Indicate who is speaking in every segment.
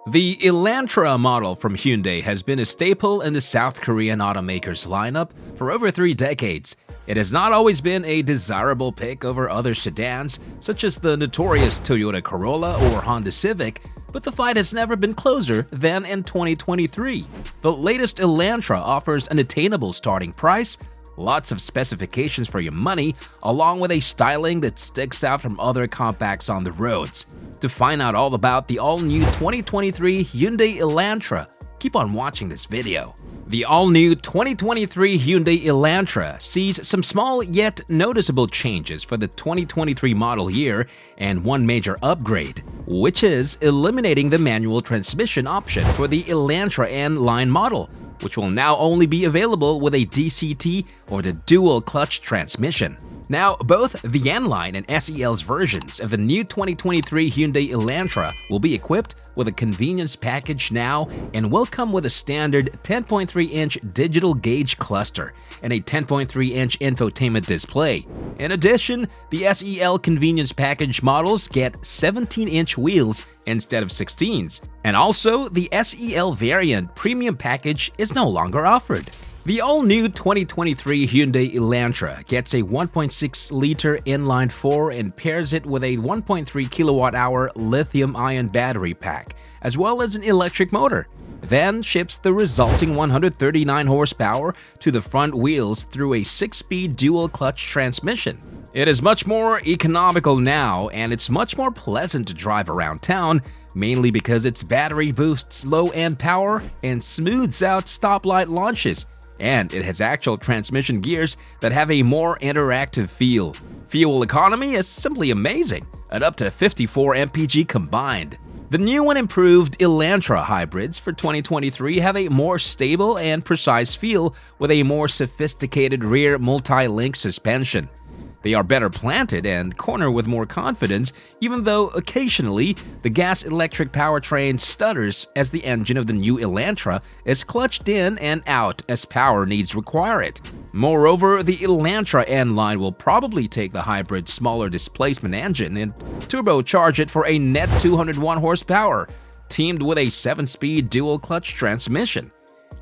Speaker 1: The Elantra model from Hyundai has been a staple in the South Korean automaker's lineup for over 3 decades. It has not always been a desirable pick over other sedans, such as the notorious Toyota Corolla or Honda Civic, but the fight has never been closer than in 2023. The latest Elantra offers an attainable starting price, lots of specifications for your money, along with a styling that sticks out from other compacts on the roads. To find out all about the all-new 2023 Hyundai Elantra, keep on watching this video. The all-new 2023 Hyundai Elantra sees some small yet noticeable changes for the 2023 model year and one major upgrade, which is eliminating the manual transmission option for the Elantra N Line model, which will now only be available with a DCT or the dual-clutch transmission. Now, both the N Line and SEL's versions of the new 2023 Hyundai Elantra will be equipped with a convenience package now and will come with a standard 10.3-inch digital gauge cluster and a 10.3-inch infotainment display. In addition, the SEL convenience package models get 17-inch wheels instead of 16s, and also the SEL variant premium package is no longer offered. The all-new 2023 Hyundai Elantra gets a 1.6-liter inline-4 and pairs it with a 1.3 kWh lithium-ion battery pack, as well as an electric motor. Then ships the resulting 139 horsepower to the front wheels through a 6-speed dual-clutch transmission. It is much more economical now, and it's much more pleasant to drive around town, mainly because its battery boosts low-end power and smooths out stoplight launches. And it has actual transmission gears that have a more interactive feel. Fuel economy is simply amazing, at up to 54 mpg combined. The new and improved Elantra hybrids for 2023 have a more stable and precise feel with a more sophisticated rear multi-link suspension. They are better planted and corner with more confidence, even though occasionally the gas-electric powertrain stutters as the engine of the new Elantra is clutched in and out as power needs require it. Moreover, the Elantra N Line will probably take the hybrid's smaller displacement engine and turbocharge it for a net 201 horsepower, teamed with a 7-speed dual-clutch transmission.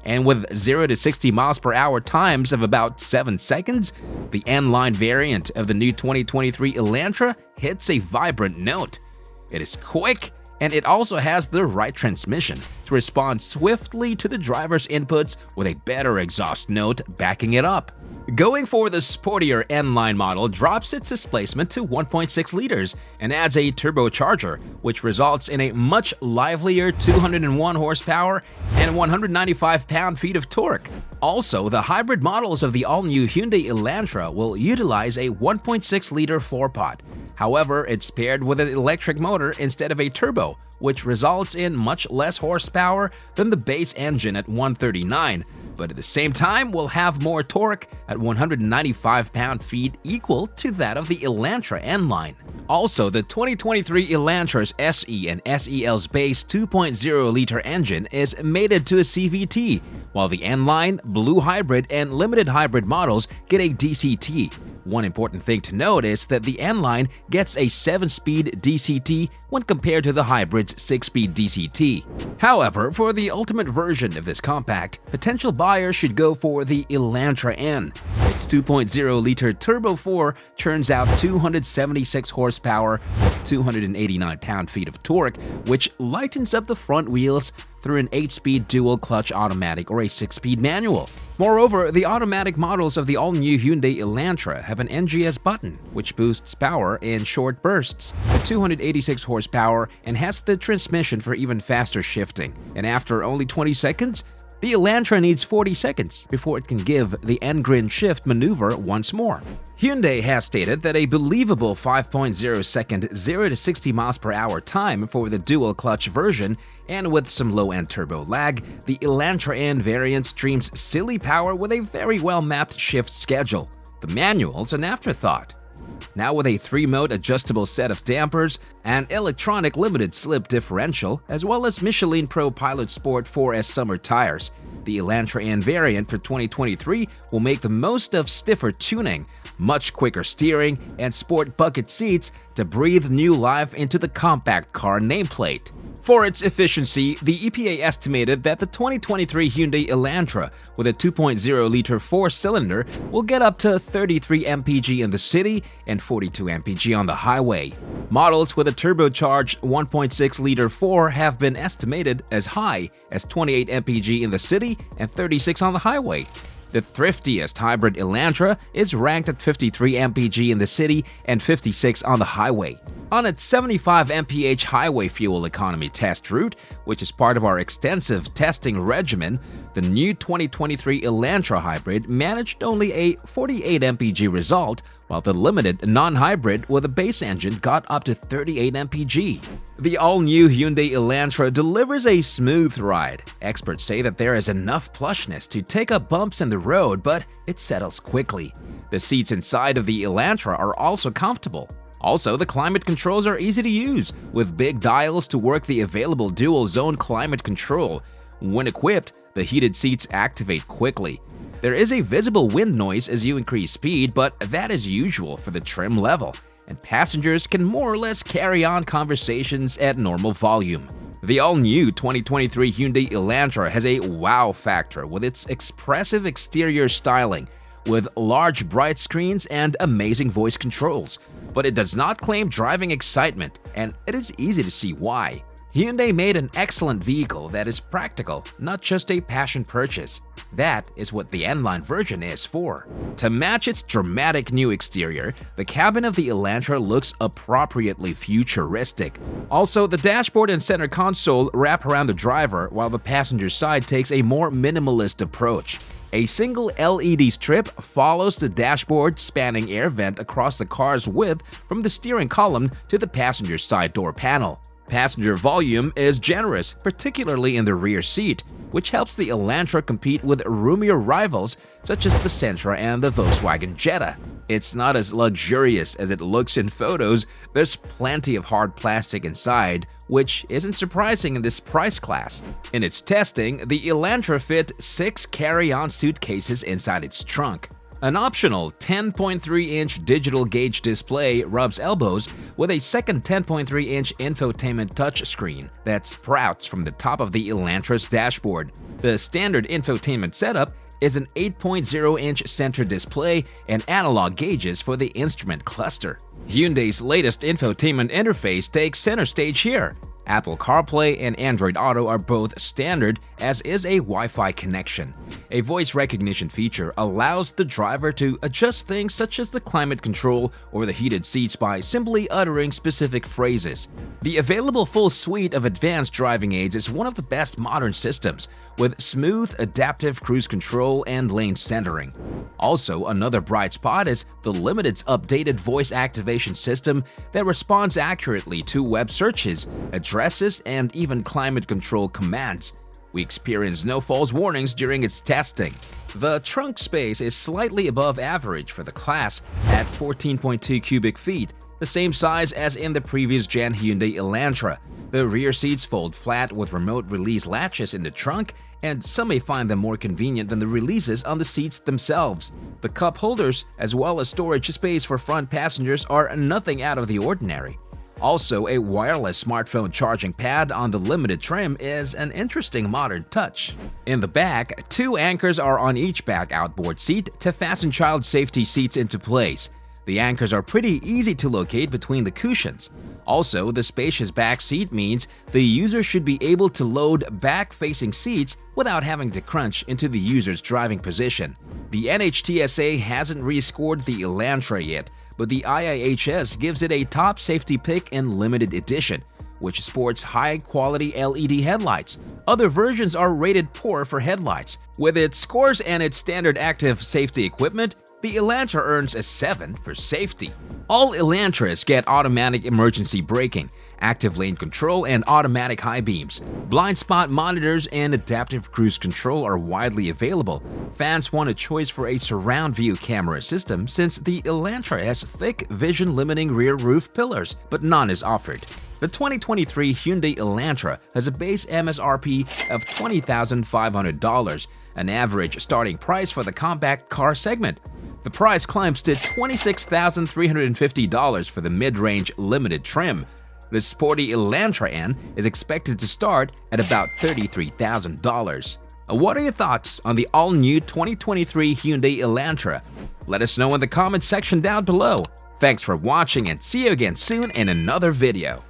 Speaker 1: And with 0 to 60 miles per hour times of about 7 seconds, the N Line variant of the new 2023 Elantra hits a vibrant note. It is quick, and it also has the right transmission to respond swiftly to the driver's inputs with a better exhaust note backing it up. Going for the sportier N Line model drops its displacement to 1.6 liters and adds a turbocharger, which results in a much livelier 201 horsepower and 195 pound-feet of torque. Also, the hybrid models of the all-new Hyundai Elantra will utilize a 1.6-liter 4-pot. However, it's paired with an electric motor instead of a turbo, which results in much less horsepower than the base engine at 139, but at the same time will have more torque at 195 pound-feet, equal to that of the Elantra N Line. Also, the 2023 Elantra's SE and SEL's base 2.0-liter engine is mated to a CVT, while the N Line, Blue Hybrid, and Limited Hybrid models get a DCT. One important thing to note is that the N Line gets a 7-speed DCT when compared to the hybrid's 6-speed DCT. However, for the ultimate version of this compact, potential buyers should go for the Elantra N. Its 2.0-liter Turbo 4 churns out 276 horsepower with 289 pound-feet of torque, which lightens up the front wheels through an 8-speed dual-clutch automatic or a 6-speed manual. Moreover, the automatic models of the all-new Hyundai Elantra have an NGS button, which boosts power in short bursts at 286 horsepower and has the transmission for even faster shifting. And after only 20 seconds, the Elantra needs 40 seconds before it can give the N-grin shift maneuver once more. Hyundai has stated that a believable 5.0-second 0 to 60 miles per hour time for the dual-clutch version, and with some low-end turbo lag, the Elantra N variant streams silly power with a very well-mapped shift schedule. The manual's an afterthought. Now with a 3-mode adjustable set of dampers, an electronic limited slip differential, as well as Michelin Pro Pilot Sport 4S summer tires, the Elantra N variant for 2023 will make the most of stiffer tuning, much quicker steering, and sport bucket seats to breathe new life into the compact car nameplate. For its efficiency, the EPA estimated that the 2023 Hyundai Elantra with a 2.0-liter four-cylinder will get up to 33 mpg in the city and 42 mpg on the highway. Models with a turbocharged 1.6-liter 4 have been estimated as high as 28 mpg in the city and 36 on the highway. The Thriftiest Hybrid Elantra is ranked at 53 mpg in the city and 56 on the highway. On its 75 mph highway fuel economy test route, which is part of our extensive testing regimen, the new 2023 Elantra Hybrid managed only a 48 mpg result, while the limited non-hybrid with a base engine got up to 38 mpg. The all-new Hyundai Elantra delivers a smooth ride. Experts say that there is enough plushness to take up bumps in the road, but it settles quickly. The seats inside of the Elantra are also comfortable. Also, the climate controls are easy to use, with big dials to work the available dual-zone climate control. When equipped, the heated seats activate quickly. There is a visible wind noise as you increase speed, but that is usual for the trim level, and passengers can more or less carry on conversations at normal volume. The all-new 2023 Hyundai Elantra has a wow factor with its expressive exterior styling, with large bright screens and amazing voice controls. But it does not claim driving excitement, and it is easy to see why. Hyundai made an excellent vehicle that is practical, not just a passion purchase. That is what the N Line version is for. To match its dramatic new exterior, the cabin of the Elantra looks appropriately futuristic. Also, the dashboard and center console wrap around the driver, while the passenger side takes a more minimalist approach. A single LED strip follows the dashboard, spanning air vent across the car's width from the steering column to the passenger side door panel. Passenger volume is generous, particularly in the rear seat, which helps the Elantra compete with roomier rivals such as the Sentra and the Volkswagen Jetta. It's not as luxurious as it looks in photos. There's plenty of hard plastic inside, which isn't surprising in this price class. In its testing, the Elantra fit 6 carry-on suitcases inside its trunk. An optional 10.3-inch digital gauge display rubs elbows with a second 10.3-inch infotainment touchscreen that sprouts from the top of the Elantra's dashboard. The standard infotainment setup is an 8.0-inch center display and analog gauges for the instrument cluster. Hyundai's latest infotainment interface takes center stage here. Apple CarPlay and Android Auto are both standard, as is a Wi-Fi connection. A voice recognition feature allows the driver to adjust things such as the climate control or the heated seats by simply uttering specific phrases. The available full suite of advanced driving aids is one of the best modern systems, with smooth, adaptive cruise control and lane centering. Also, another bright spot is the Limited's updated voice activation system that responds accurately to web searches, addresses, and even climate control commands. We experienced no false warnings during its testing. The trunk space is slightly above average for the class at 14.2 cubic feet, the same size as in the previous gen Hyundai Elantra. The rear seats fold flat with remote release latches in the trunk, and some may find them more convenient than the releases on the seats themselves. The cup holders, as well as storage space for front passengers, are nothing out of the ordinary. Also, a wireless smartphone charging pad on the Limited trim is an interesting modern touch. In the back, 2 anchors are on each back outboard seat to fasten child safety seats into place. The anchors are pretty easy to locate between the cushions. Also, the spacious back seat means the user should be able to load back-facing seats without having to crunch into the user's driving position. The NHTSA hasn't rescored the Elantra yet, but the IIHS gives it a top safety pick in limited edition, which sports high-quality LED headlights. Other versions are rated poor for headlights. With its scores and its standard active safety equipment, the Elantra earns a 7 for safety. All Elantras get automatic emergency braking, active lane control, and automatic high beams. Blind spot monitors and adaptive cruise control are widely available. Fans want a choice for a surround view camera system since the Elantra has thick vision-limiting rear roof pillars, but none is offered. The 2023 Hyundai Elantra has a base MSRP of $20,500, an average starting price for the compact car segment. The price climbs to $26,350 for the mid-range Limited trim. The sporty Elantra N is expected to start at about $33,000. What are your thoughts on the all-new 2023 Hyundai Elantra? Let us know in the comment section down below. Thanks for watching and see you again soon in another video.